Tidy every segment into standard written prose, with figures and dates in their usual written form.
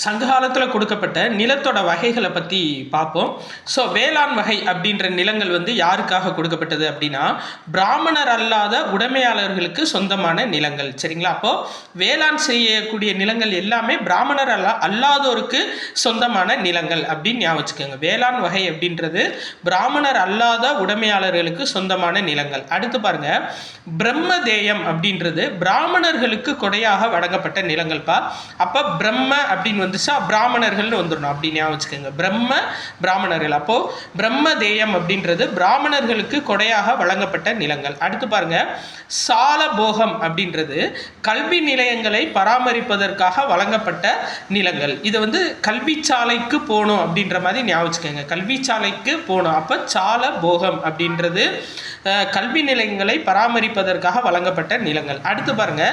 சங்ககாலத்தில் கொடுக்கப்பட்ட நிலத்தோட வகைகளை பற்றி பார்ப்போம். ஸோ வேளாண் வகை அப்படின்ற நிலங்கள் யாருக்காக கொடுக்கப்பட்டது அப்படின்னா பிராமணர் அல்லாத உடைமையாளர்களுக்கு சொந்தமான நிலங்கள். சரிங்களா? அப்போது வேளாண் செய்யக்கூடிய நிலங்கள் எல்லாமே பிராமணர் அல்லாதோருக்கு சொந்தமான நிலங்கள் அப்படின்னு ஞாபகம் வச்சுக்கோங்க. வேளாண் வகை அப்படின்றது பிராமணர் அல்லாத உடைமையாளர்களுக்கு சொந்தமான நிலங்கள். அடுத்து பாருங்க, பிரம்மதேயம் அப்படின்றது பிராமணர்களுக்கு கொடையாக வழங்கப்பட்ட நிலங்கள்ப்பா. அப்போ பிரம்ம அப்படின்னு வந்துச்சா பிராமணர்கள்னு வந்துடணும் அப்படின்னு ஞாபகம் வச்சுக்கோங்க. பிராமணர்கள். அப்போ பிரம்மதேயம் அப்படின்றது பிராமணர்களுக்கு கொடையாக வழங்கப்பட்ட நிலங்கள். அடுத்து பாருங்க, சாலபோகம் அப்படின்றது கல்வி நிலையங்களை பராமரிப்பதற்காக வழங்கப்பட்ட நிலங்கள். இதை கல்வி சாலைக்கு போகணும் அப்படின்ற மாதிரி ஞாபகம் வச்சுக்கோங்க. கல்வி சாலைக்கு போகணும். அப்போ சாலபோகம் அப்படின்றது கல்வி நிலையங்களை பராமரிப்பதற்காக வழங்கப்பட்ட நிலங்கள். அடுத்து பாருங்க,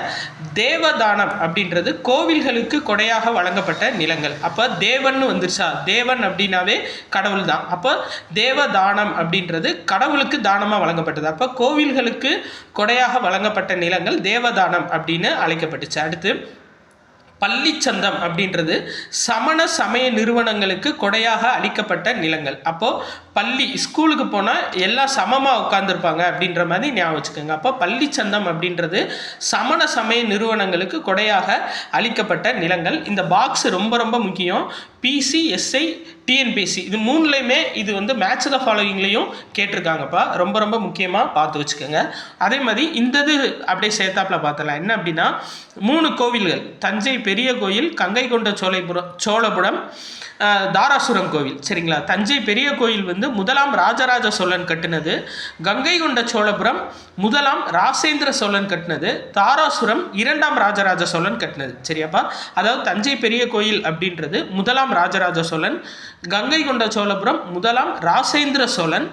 தேவதானம் அப்படின்றது கோவில்களுக்கு கொடையாக வழங்கப்பட்ட நிலங்கள். அப்போ தேவன் வந்துருச்சா? தேவன் அப்படின்னாவே கடவுள் தான். அப்போ தேவதானம் அப்படின்றது கடவுளுக்கு தானமாக வழங்கப்பட்டது. அப்போ கோவில்களுக்கு கொடையாக வழங்கப்பட்ட நிலங்கள் தேவதானம் அப்படின்னு அழைக்கப்பட்டுச்சு. அடுத்து பள்ளிச்சந்தம் அப்படின்றது சமண சமய நிறுவனங்களுக்கு கொடையாக அளிக்கப்பட்ட நிலங்கள். அப்போது ஸ்கூலுக்கு போனால் எல்லாம் சமமாக உட்காந்துருப்பாங்க அப்படின்ற மாதிரி ஞாபகம் வச்சுக்கோங்க. அப்போ பள்ளிச்சந்தம் அப்படின்றது சமண சமய நிறுவனங்களுக்கு கொடையாக அளிக்கப்பட்ட நிலங்கள். இந்த பாக்ஸ் ரொம்ப ரொம்ப முக்கியம். பிசி, எஸ்ஐ, டிஎன்பிஎஸ்சி இது மூணுலையுமே இது மேட்ச் த ஃபாலோவிங்லேயும் கேட்டிருக்காங்கப்பா. ரொம்ப ரொம்ப முக்கியமாக பார்த்து வச்சுக்கோங்க. அதே மாதிரி இந்த அப்படியே சேர்த்தாப்பில் பார்த்தலாம். என்ன அப்படின்னா 3 கோவில்கள், தஞ்சை பெரிய கோயில், கங்கை கொண்ட சோழபுரம், தாராசுரம் கோவில். சரிங்களா? தஞ்சை பெரிய கோயில் முதலாம் ராஜராஜ சோழன் கட்டினது. கங்கை கொண்ட சோழபுரம் முதலாம் ராசேந்திர சோழன் கட்டினது. தாராசுரம் 2ஆம் ராஜராஜ சோழன் கட்டினது. சரியாப்பா? அதாவது தஞ்சை பெரிய கோயில் அப்படின்றது முதலாம் ராஜராஜ சோழன், கங்கை கொண்ட சோழபுரம் முதலாம் ராசேந்திர சோழன்,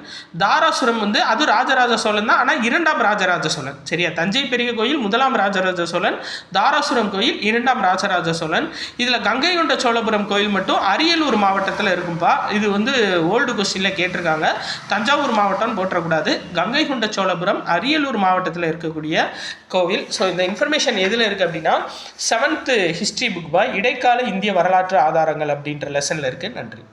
தாராசுரம் அது ராஜராஜ சோழன் தான், ஆனால் 2ஆம் ராஜராஜ சோழன். சரியா? தஞ்சை பெரிய கோயில் முதலாம் ராஜராஜ சோழன், தாராசுரம் கோயில் 2ஆம் ராஜராஜ சோழன். இதில் கங்கை கொண்ட சோழபுரம் கோயில் மட்டும் அரியலூர் மாவட்டத்தில் இருக்கும்பா. இது ஓல்டு கொஸ்டினில் கேட்டிருக்காங்க. தஞ்சாவூர் மாவட்டம் போட்டக்கூடாது. கங்கை கொண்ட சோழபுரம் அரியலூர் மாவட்டத்தில் இருக்கக்கூடிய கோவில். ஸோ இந்த இன்ஃபர்மேஷன் எதில் இருக்குது அப்படின்னா 7th ஹிஸ்ட்ரி புக் இடைக்கால இந்திய வரலாற்று ஆதாரங்கள் அப்படின்ற லெசனில் இருக்குது. நன்றி.